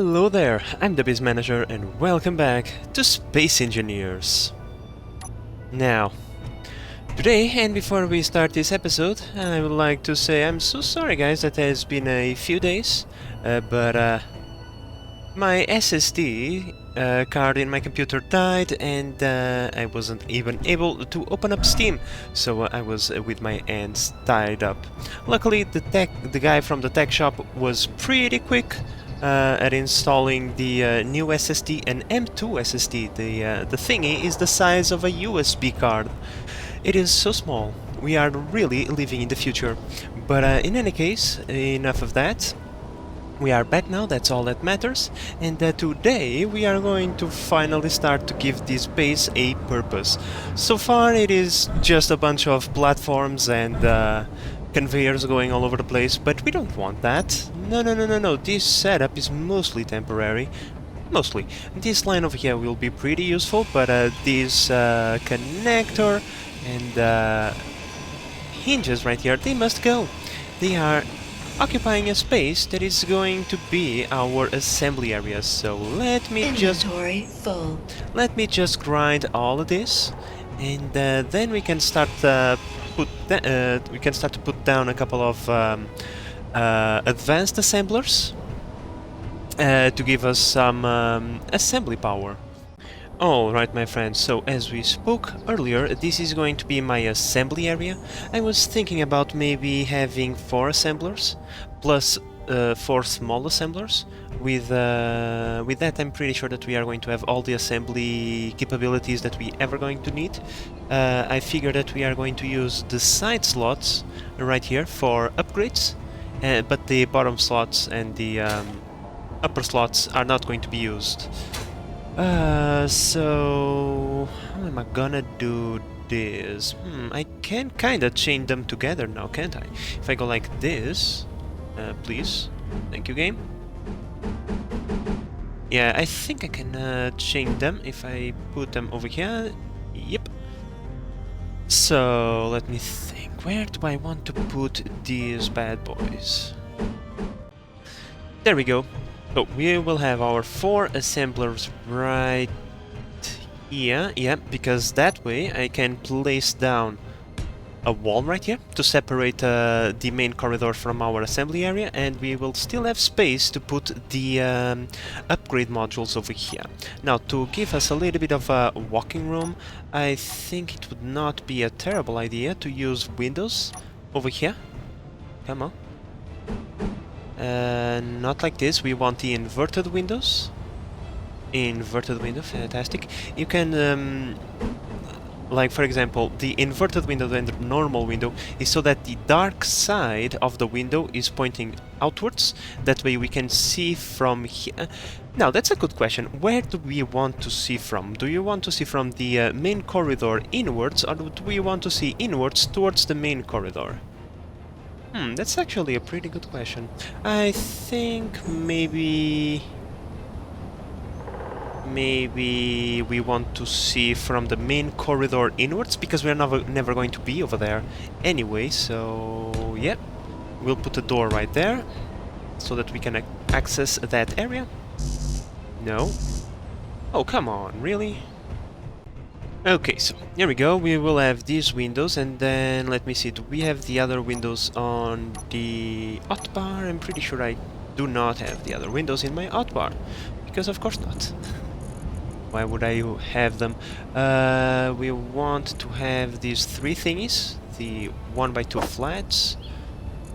Hello there, I'm the Biz Manager and welcome back to Space Engineers. Now, today and before we start this episode, I would like to say I'm so sorry guys that it has been a few days, but my SSD card in my computer died and I wasn't even able to open up Steam, so I was with my hands tied up. Luckily the guy from the tech shop was pretty quick at installing the new SSD, an M2 SSD. The thingy is the size of a USB card. It is so small. We are really living in the future. But in any case, enough of that. We are back now, that's all that matters, and today we are going to finally start to give this base a purpose. So far it is just a bunch of platforms and conveyors going all over the place, but we don't want that. No, this setup is mostly temporary. Mostly. This line over here will be pretty useful, but this connector and hinges right here, they must go. They are occupying a space that is going to be our assembly area. So let me just grind all of this, and then we can start to put down a couple of advanced assemblers to give us some assembly power. Alright my friends, so as we spoke earlier, this is going to be my assembly area. I was thinking about maybe having 4 assemblers, plus 4 small assemblers. With that I'm pretty sure that we are going to have all the assembly capabilities that we ever going to need. I figure that we are going to use the side slots right here for upgrades, but the bottom slots and the upper slots are not going to be used. So how am I gonna do this? I can kinda chain them together now, can't I? If I go like this, please, thank you game. Yeah, I think I can chain them if I put them over here. Yep. So let me think, where do I want to put these bad boys? There we go. So we will have our 4 assemblers right here, yeah, because that way I can place down a wall right here to separate the main corridor from our assembly area, and we will still have space to put the upgrade modules over here. Now, to give us a little bit of a walking room, I think it would not be a terrible idea to use windows over here. Come on. Not like this, we want the inverted windows. Inverted window, fantastic. You can, like for example, the inverted window and the normal window is so that the dark side of the window is pointing outwards. That way we can see from here. Now, that's a good question. Where do we want to see from? Do you want to see from the main corridor inwards, or do we want to see inwards towards the main corridor? That's actually a pretty good question. I think maybe we want to see from the main corridor inwards, because we're never going to be over there anyway, so yeah. We'll put a door right there, so that we can access that area. No. Oh, come on, really? Okay, so here we go, we will have these windows, and then let me see, do we have the other windows on the hotbar? I'm pretty sure I do not have the other windows in my hotbar, because of course not. Why would I have them? We want to have these 3 thingies, the 1x2 flats,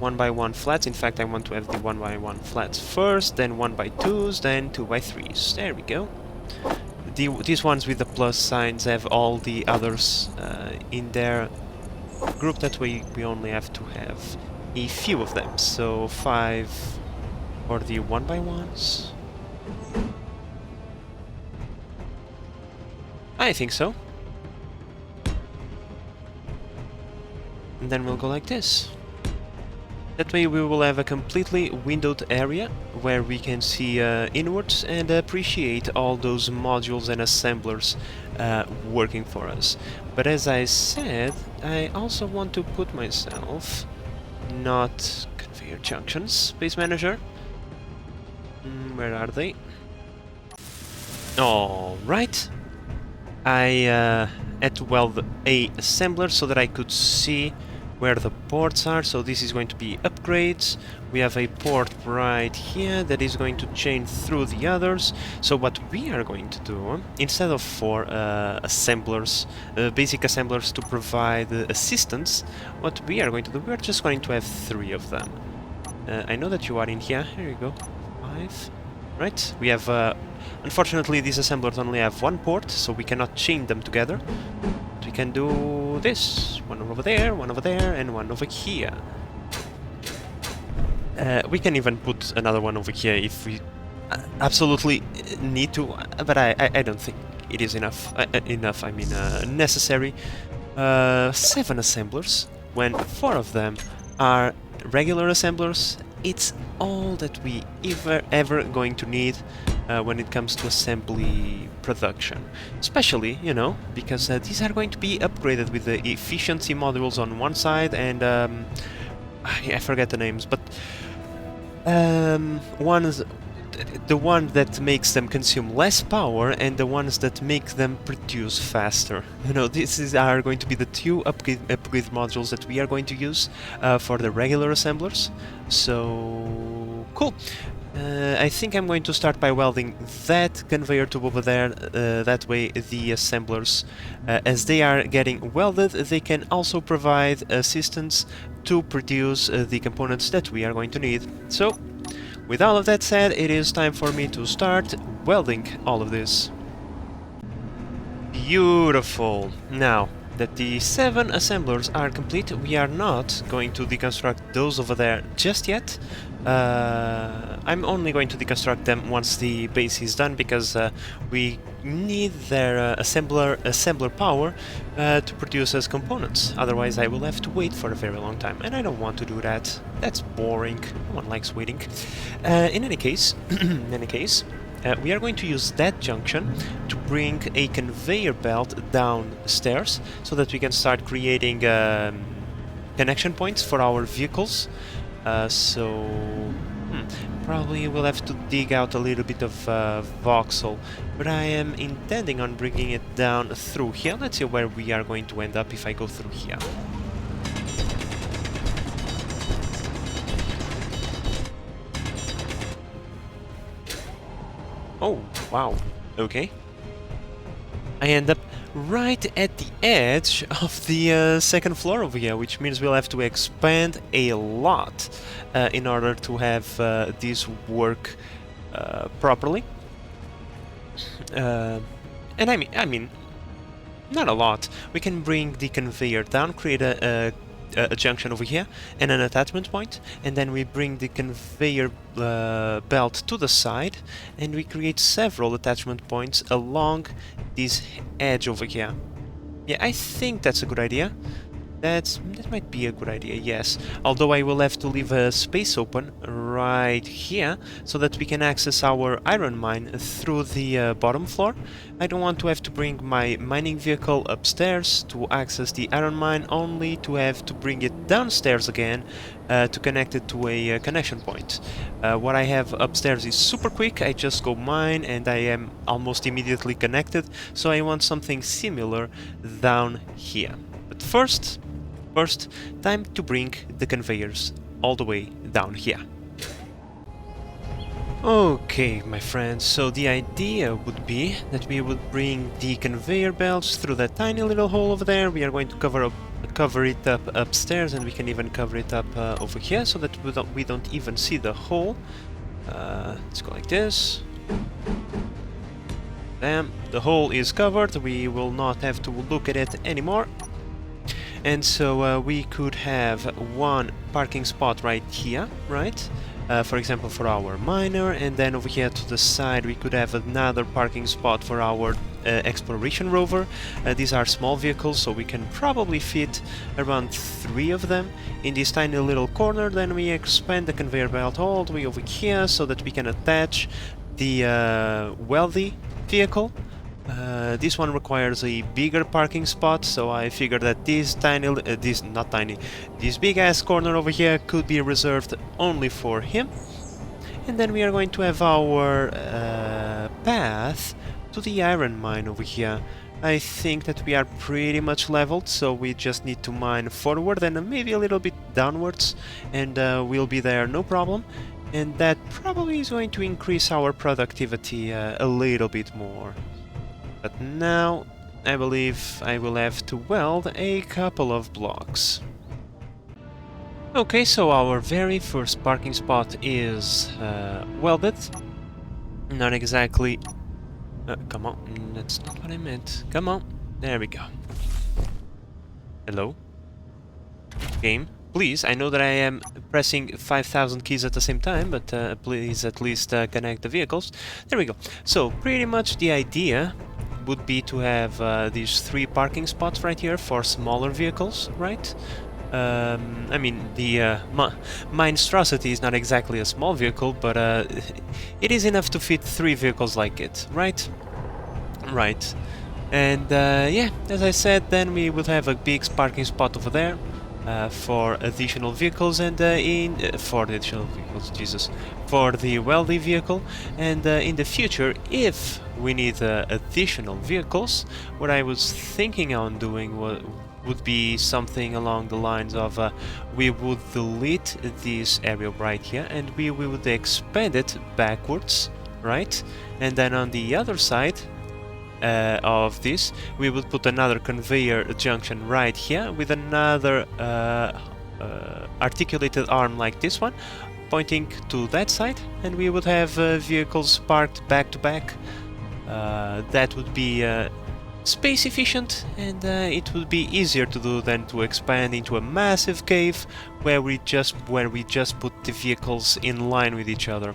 1x1 flats. In fact, I want to have the 1x1 flats first, then 1x2s, then 2x3s. There we go. These ones with the plus signs have all the others in their group. That way we only have to have a few of them. So 5 for the 1x1s. I think so. And then we'll go like this. That way we will have a completely windowed area where we can see inwards and appreciate all those modules and assemblers working for us. But as I said, I also want to put myself, not conveyor junctions, Space Manager, Where are they? All right. I had to weld a assembler so that I could see where the ports are. So this is going to be upgrades. We have a port right here that is going to chain through the others. So what we are going to do, instead of 4 assemblers, basic assemblers to provide assistance, what we are going to do, we are just going to have 3 of them. I know that you are in here. Here you go. 5. Right? We have... unfortunately, these assemblers only have 1 port, so we cannot chain them together. But we can do this. 1 over there, 1 over there, and 1 over here. We can even put another one over here if we absolutely need to, but I don't think it is enough. Necessary. 7 assemblers, when 4 of them are regular assemblers. It's all that we ever going to need when it comes to assembly production. Especially, you know, because these are going to be upgraded with the efficiency modules on one side and I forget the names, but the one that makes them consume less power and the ones that make them produce faster. You know, are going to be the 2 upgrade modules that we are going to use for the regular assemblers. So cool. I think I'm going to start by welding that conveyor tube over there. That way the assemblers, as they are getting welded, they can also provide assistance to produce the components that we are going to need. So, with all of that said, it is time for me to start welding all of this. Beautiful! Now that the 7 assemblers are complete, we are not going to deconstruct those over there just yet. I'm only going to deconstruct them once the base is done, because we need their assembler power to produce as components. Otherwise I will have to wait for a very long time, and I don't want to do that. That's boring. No one likes waiting. In any case, we are going to use that junction to bring a conveyor belt downstairs so that we can start creating connection points for our vehicles. Probably we'll have to dig out a little bit of voxel, but I am intending on bringing it down through here. Let's see where we are going to end up if I go through here. Oh, wow. Okay. I end up right at the edge of the second floor over here, which means we'll have to expand a lot in order to have this work properly. And I mean, not a lot. We can bring the conveyor down, create a junction over here and an attachment point, and then we bring the conveyor belt to the side and we create several attachment points along this edge over here. Yeah, I think that's a good idea. That might be a good idea, yes. Although I will have to leave a space open right here so that we can access our iron mine through the bottom floor. I don't want to have to bring my mining vehicle upstairs to access the iron mine, only to have to bring it downstairs again to connect it to a connection point. What I have upstairs is super quick. I just go mine and I am almost immediately connected, so I want something similar down here. But first, time to bring the conveyors all the way down here. Okay, my friends, so the idea would be that we would bring the conveyor belts through that tiny little hole over there. We are going to cover it up upstairs, and we can even cover it up over here so that we don't even see the hole. Let's go like this. Bam, the hole is covered. We will not have to look at it anymore. And so we could have one parking spot right here, right? For example, for our miner, and then over here to the side we could have another parking spot for our exploration rover. These are small vehicles, so we can probably fit around 3 of them in this tiny little corner. Then we expand the conveyor belt all the way over here so that we can attach the Welding vehicle. This one requires a bigger parking spot, so I figured that this big ass corner over here could be reserved only for him. and then we are going to have our path to the iron mine over here. I think that we are pretty much leveled, so we just need to mine forward and maybe a little bit downwards, and we'll be there no problem. And that probably is going to increase our productivity a little bit more. But now, I believe I will have to weld a couple of blocks. Okay, so our very first parking spot is welded. Not exactly... come on, that's not what I meant. Come on, there we go. Hello? Game? Please, I know that I am pressing 5,000 keys at the same time, but please at least connect the vehicles. There we go. So, pretty much the idea would be to have these 3 parking spots right here for smaller vehicles, right? I mean, the monstrosity is not exactly a small vehicle, but it is enough to fit 3 vehicles like it, right? Right. And yeah, as I said, then we would have a big parking spot over there for additional vehicles, and for the additional vehicles, Jesus, for the welding vehicle. And in the future, if we need additional vehicles, what I was thinking on doing would be something along the lines of we would delete this area right here and we would expand it backwards, right? And then on the other side of this, we would put another conveyor junction right here with another articulated arm like this one pointing to that side, and we would have vehicles parked back to back. That would be space efficient, and it would be easier to do than to expand into a massive cave where we just put the vehicles in line with each other.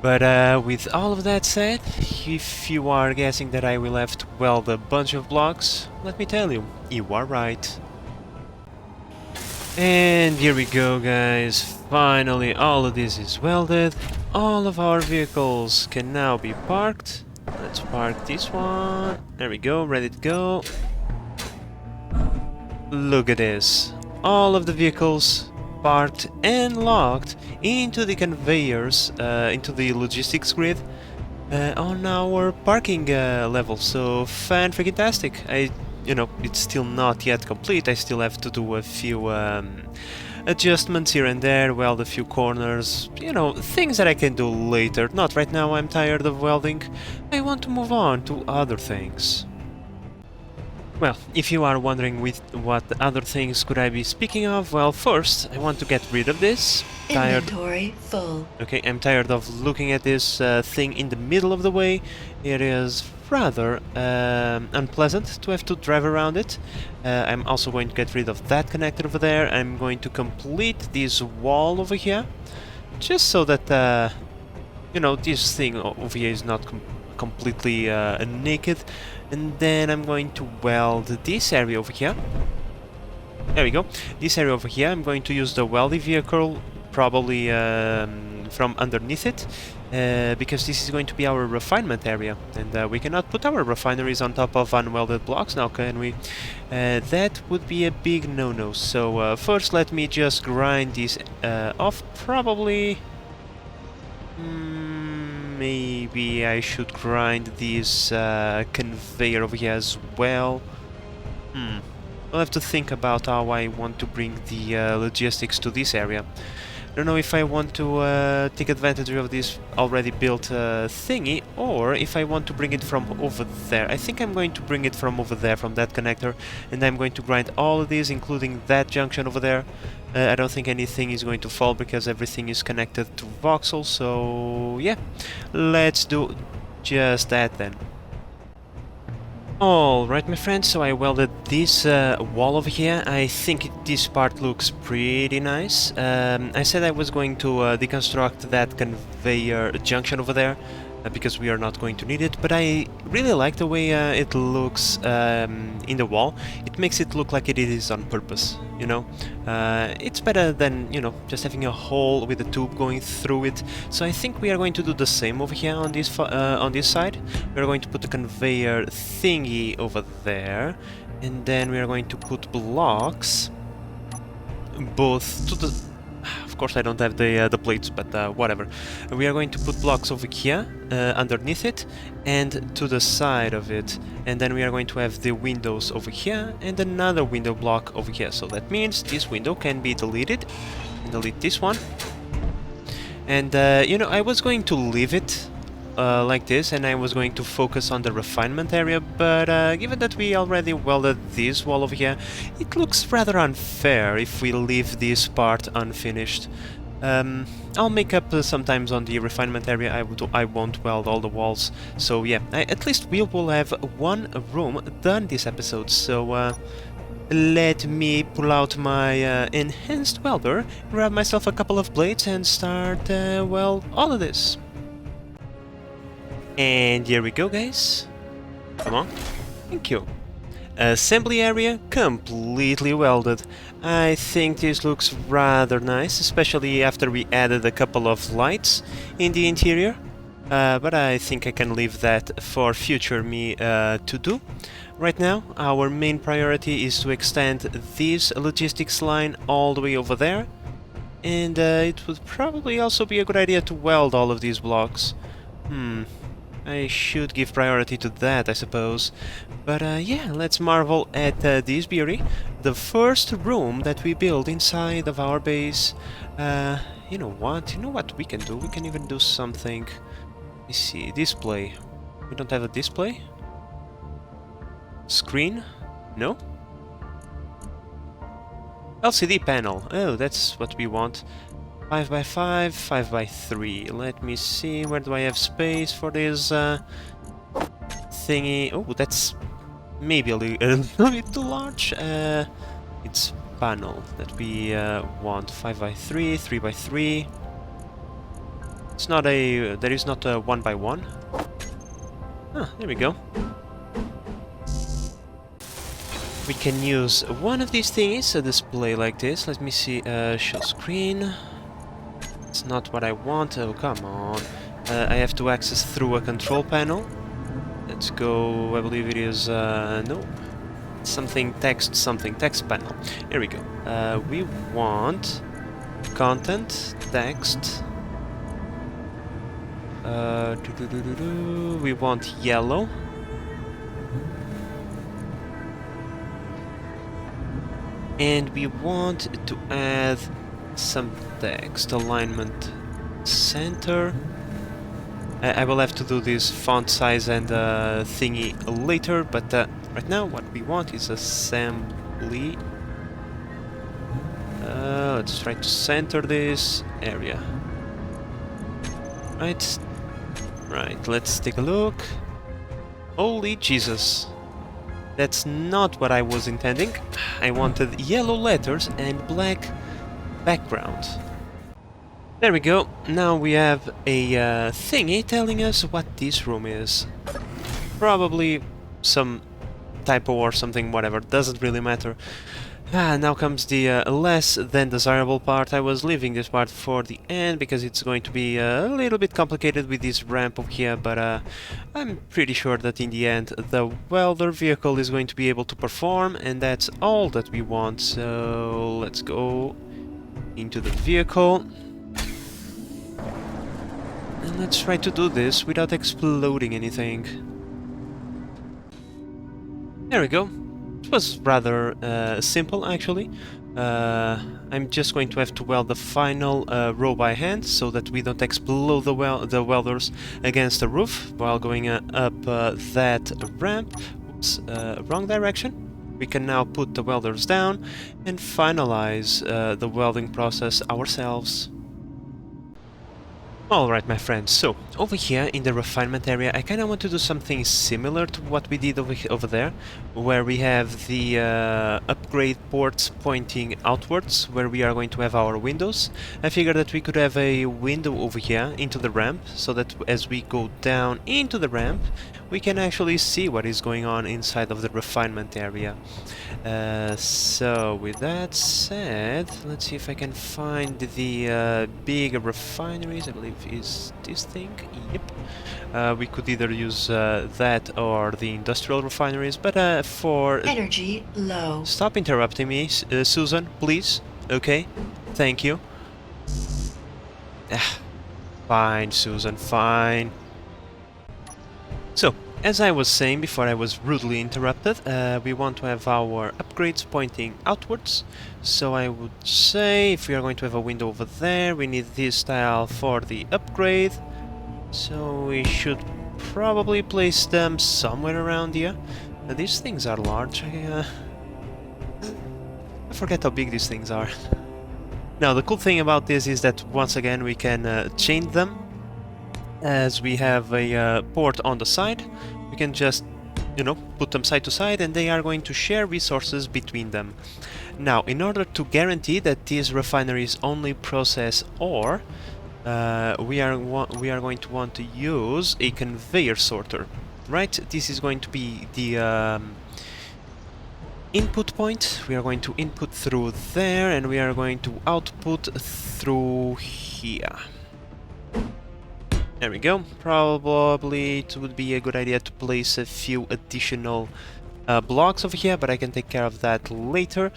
But with all of that said, if you are guessing that I will have to weld a bunch of blocks, let me tell you, you are right. And here we go, guys. Finally, all of this is welded. All of our vehicles can now be parked. Let's park this one. There we go, ready to go. Look at this. All of the vehicles parked and locked into the conveyors, into the logistics grid on our parking level. So fan-freaking-tastic. You know, it's still not yet complete. I still have to do a few adjustments here and there, weld a few corners, you know, things that I can do later. Not right now, I'm tired of welding. I want to move on to other things. Well, if you are wondering with what other things could I be speaking of, well, first, I want to get rid of this. Inventory full. Okay, I'm tired of looking at this thing in the middle of the way. It is rather unpleasant to have to drive around it. I'm also going to get rid of that connector over there. I'm going to complete this wall over here, just so that, you know, this thing over here is not completely naked. And then I'm going to weld this area over here. There we go. This area over here, I'm going to use the welding vehicle, probably from underneath it, because this is going to be our refinement area, and we cannot put our refineries on top of unwelded blocks now, can we? That would be a big no-no. So first let me just grind this off, probably... maybe I should grind this conveyor over here as well. I'll have to think about how I want to bring the logistics to this area. I don't know if I want to take advantage of this already built thingy, or if I want to bring it from over there. I think I'm going to bring it from over there, from that connector, and I'm going to grind all of these, including that junction over there. I don't think anything is going to fall because everything is connected to voxel, so yeah, let's do just that then. Alright, my friends, so I welded this wall over here. I think this part looks pretty nice. I said I was going to deconstruct that conveyor junction over there because we are not going to need it, but I really like the way it looks in the wall. It makes it look like it is on purpose, you know. It's better than, you know, just having a hole with a tube going through it. So I think we are going to do the same over here on this side. We are going to put the conveyor thingy over there, and then we are going to put blocks both to the... Of Of course I don't have the plates, but whatever. We are going to put blocks over here, underneath it, and to the side of it. And then we are going to have the windows over here, and another window block over here. So that means this window can be deleted, and delete this one. And, you know, I was going to leave it like this, and I was going to focus on the refinement area, but given that we already welded this wall over here, it looks rather unfair if we leave this part unfinished. I'll make up sometimes on the refinement area. I won't weld all the walls, so yeah, at least we will have one room done this episode, so let me pull out my enhanced welder, grab myself a couple of blades and start, well, all of this. And here we go, guys. Come on. Thank you. Assembly area completely welded. I think this looks rather nice, especially after we added a couple of lights in the interior. But I think I can leave that for future me to do. Right now, our main priority is to extend this logistics line all the way over there. And it would probably also be a good idea to weld all of these blocks. I should give priority to that, I suppose. But yeah, let's marvel at this beauty. The first room that we build inside of our base. You know what we can do? We can even do something. Let me see, display. We don't have a display? Screen? No? LCD panel. Oh, that's what we want. 5x5, 5x3. Let me see, where do I have space for this thingy? Oh, that's maybe a little bit too large. It's panel that we want. 5x3, 3x3. It's not a... there is not a 1x1. Ah, there we go. We can use one of these thingies, a display like this. Let me see, show screen. It's not what I want. Oh, come on. I have to access through a control panel. Let's go, I believe it is, no. Something, text panel. Here we go. We want content, text. We want yellow. And we want to add some text, alignment center. I will have to do this font size and thingy later, but right now what we want is assembly. Let's try to center this area. Right, let's take a look. Holy Jesus. That's not what I was intending. I wanted yellow letters and black background. There we go. Now we have a thingy telling us what this room is. Probably some typo or something, whatever. Doesn't really matter. Now comes the less than desirable part. I was leaving this part for the end because it's going to be a little bit complicated with this ramp over here, but I'm pretty sure that in the end the welder vehicle is going to be able to perform, and that's all that we want. So let's go into the vehicle. And let's try to do this without exploding anything. There we go. It was rather simple, actually. I'm just going to have to weld the final row by hand so that we don't explode the welders against the roof while going up that ramp. Oops, wrong direction. We can now put the welders down and finalize the welding process ourselves. Alright, my friends, so over here in the refinement area I kinda want to do something similar to what we did over there, where we have the upgrade ports pointing outwards, where we are going to have our windows. I figured that we could have a window over here into the ramp, so that as we go down into the ramp we can actually see what is going on inside of the refinement area. So with that said, let's see if I can find the big refineries. I believe is this thing. Yep. We could either use that or the industrial refineries, but for... Energy low. Stop interrupting me, Susan, please. Okay, thank you. Ah, fine, Susan, fine. So, as I was saying before I was rudely interrupted, we want to have our upgrades pointing outwards. So I would say if we are going to have a window over there, we need this tile for the upgrade. So we should probably place them somewhere around here. These things are large. I forget how big these things are. Now, the cool thing about this is that once again we can chain them. As we have a port on the side, we can just, you know, put them side to side and they are going to share resources between them. Now, in order to guarantee that these refineries only process ore, we are going to want to use a conveyor sorter, right? This is going to be the input point. We are going to input through there and we are going to output through here. There we go. Probably it would be a good idea to place a few additional blocks over here, but I can take care of that later.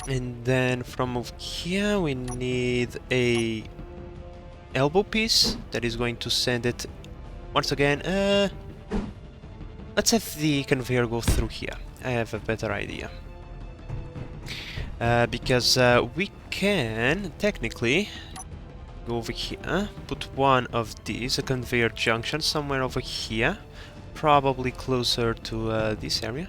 And then from over here we need a elbow piece that is going to send it once again. Let's have the conveyor go through here. I have a better idea. Because we can technically go over here, put one of these, a conveyor junction, somewhere over here, probably closer to this area,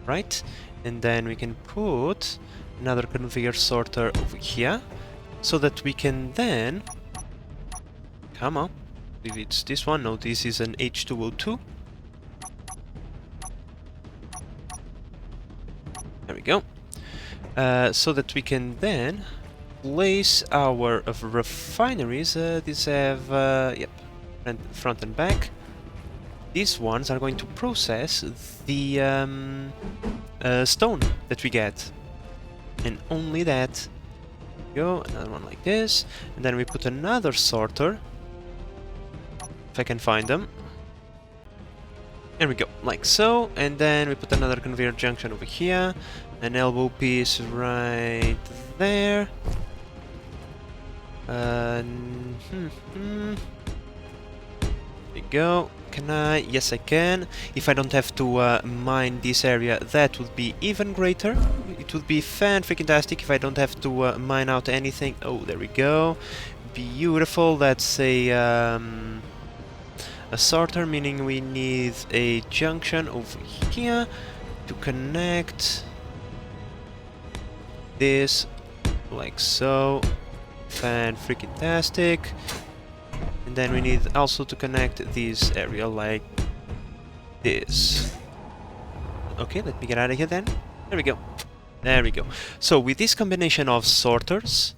right? And then we can put another conveyor sorter over here, so that we can then... Come on, if it's this one, no, this is an H2O2. There we go. So that we can then place our refineries. These have, yep, front and back. These ones are going to process the stone that we get, and only that. Go, another one like this, and then we put another sorter, if I can find them. There we go, like so, and then we put another conveyor junction over here, an elbow piece right there. There we go. Can I? Yes, I can. If I don't have to mine this area, that would be even greater. It would be fan-freaking-tastic if I don't have to mine out anything. Oh, there we go. Beautiful. That's a sorter, meaning we need a junction over here to connect this, like so. Fan-freaking-tastic. And then we need also to connect this area like this. Okay, let me get out of here then. There we go. There we go. So with this combination of sorters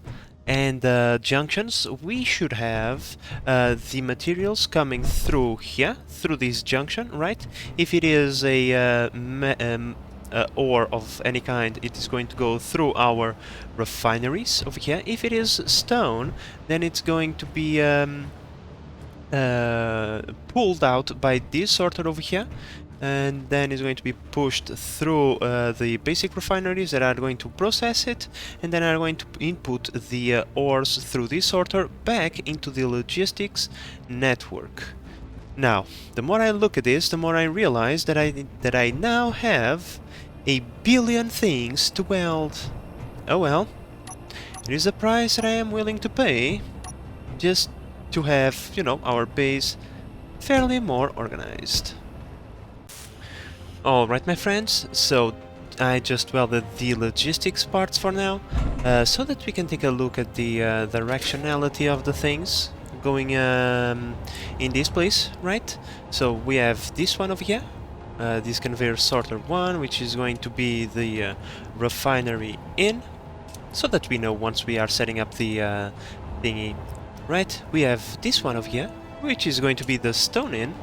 and junctions, we should have the materials coming through here, through this junction, right? If it is a ore of any kind, it is going to go through our refineries over here. If it is stone, then it's going to be pulled out by this sorter over here, and then it's going to be pushed through the basic refineries that are going to process it, and then are going to input the ores through this sorter back into the logistics network. Now, the more I look at this, the more I realize that I now have a billion things to weld. Oh well, it is a price that I am willing to pay just to have, you know, our base fairly more organized. Alright, my friends, so I just welded the logistics parts for now, so that we can take a look at the directionality of the things going in this place, right? So we have this one over here, this conveyor sorter 1, which is going to be the refinery in, so that we know once we are setting up the thingy. Right, we have this one over here, which is going to be the stone in.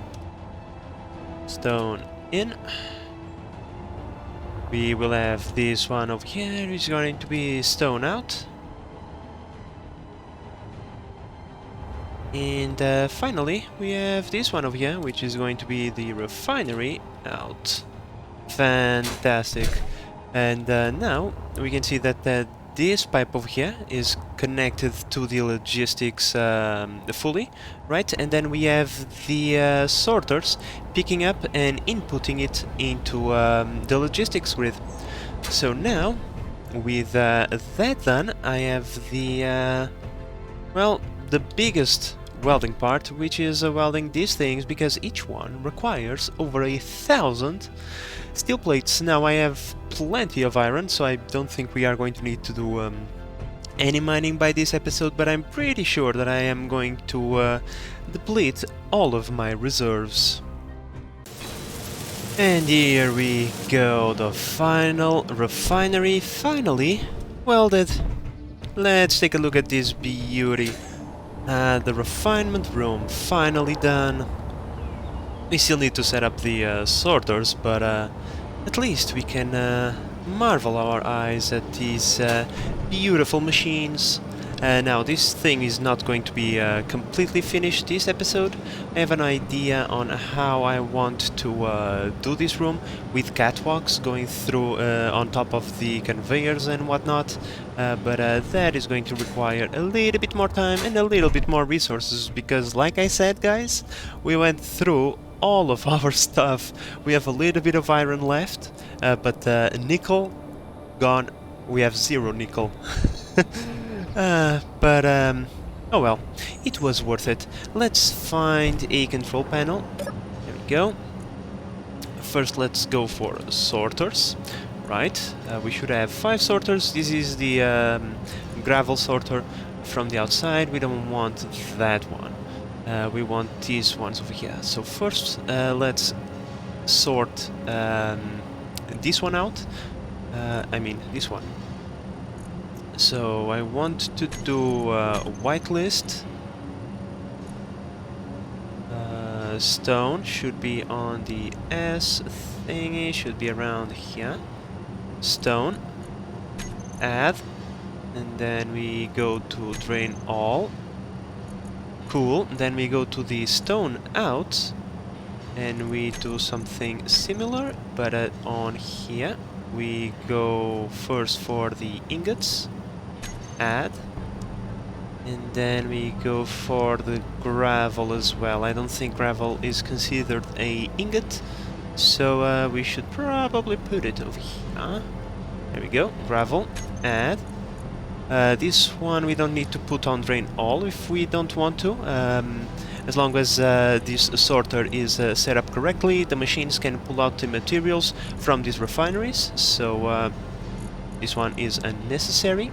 Stone in. We will have this one over here, which is going to be stone out. And finally, we have this one over here, which is going to be the refinery out. Fantastic. And now we can see that this pipe over here is connected to the logistics fully, right? And then we have the sorters picking up and inputting it into the logistics grid. So now, with that done, I have the, well, the biggest welding part, which is welding these things, because each one requires over 1,000 steel plates. Now I have plenty of iron, so I don't think we are going to need to do any mining by this episode, but I'm pretty sure that I am going to deplete all of my reserves. And here we go, the final refinery finally welded. Let's take a look at this beauty. The refinement room finally done. We still need to set up the sorters, but at least we can marvel our eyes at these beautiful machines. Now, this thing is not going to be completely finished this episode. I have an idea on how I want to do this room, with catwalks going through on top of the conveyors and whatnot, but that is going to require a little bit more time and a little bit more resources, because like I said, guys, we went through all of our stuff. We have a little bit of iron left, but nickel gone. We have 0 nickel. Oh well, it was worth it. Let's find a control panel. There we go. First, let's go for sorters. Right, we should have 5 sorters. This is the gravel sorter from the outside. We don't want that one. We want these ones over here. So first, let's sort this one out. I mean, this one. So I want to do a whitelist. Stone should be on the S thingy, should be around here. Stone, add, and then we go to drain all. Cool, then we go to the stone out, and we do something similar, but on here. We go first for the ingots. Add, and then we go for the gravel as well. I don't think gravel is considered a ingot, so we should probably put it over here. There we go, gravel, add. This one we don't need to put on drain all if we don't want to. As long as this sorter is set up correctly, the machines can pull out the materials from these refineries, so this one is unnecessary.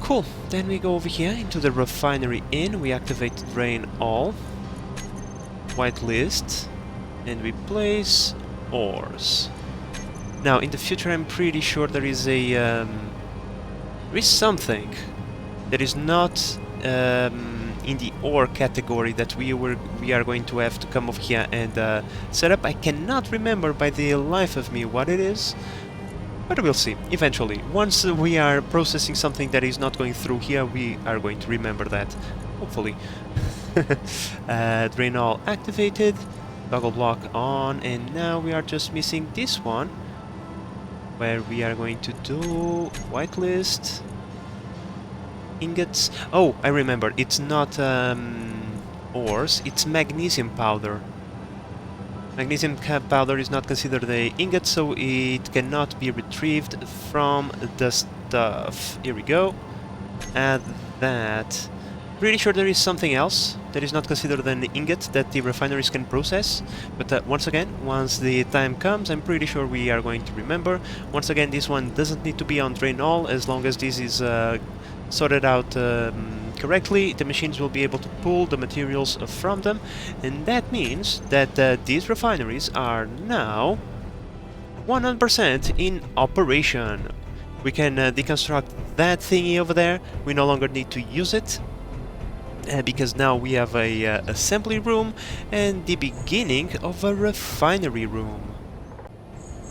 Cool, then we go over here into the refinery in, we activate drain all, whitelist, and we place ores. Now in the future I'm pretty sure there is a there is something that is not in the ore category that we are going to have to come over here and set up. I cannot remember by the life of me what it is. But we'll see, eventually. Once we are processing something that is not going through here, we are going to remember that, hopefully. Drain all activated, toggle block on, and now we are just missing this one, where we are going to do whitelist, ingots. Oh, I remember, it's not ores, it's magnesium powder. Magnesium powder is not considered an ingot, so it cannot be retrieved from the stuff. Here we go. Add that. Pretty sure there is something else that is not considered an ingot that the refineries can process. But once again, once the time comes, I'm pretty sure we are going to remember. Once again, this one doesn't need to be on drain all, as long as this is sorted out correctly. The machines will be able to pull the materials from them, and that means that these refineries are now 100% in operation. We can deconstruct that thingy over there. We no longer need to use it because now we have a assembly room and the beginning of a refinery room.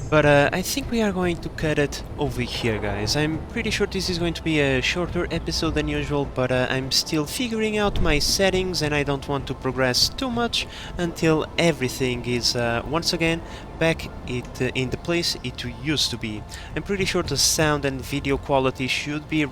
But I think we are going to cut it over here, guys. I'm pretty sure this is going to be a shorter episode than usual, but I'm still figuring out my settings and I don't want to progress too much until everything is once again back in the place it used to be. I'm pretty sure the sound and video quality should be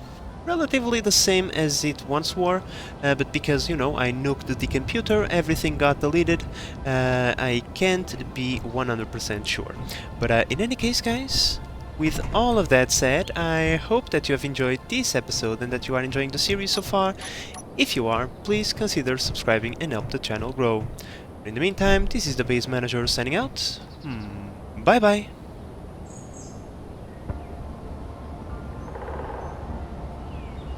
relatively the same as it once were, but because, you know, I nuked the computer, everything got deleted, I can't be 100% sure. But in any case, guys, with all of that said, I hope that you have enjoyed this episode and that you are enjoying the series so far. If you are, please consider subscribing and help the channel grow. In the meantime, this is the Base Manager signing out. Bye bye!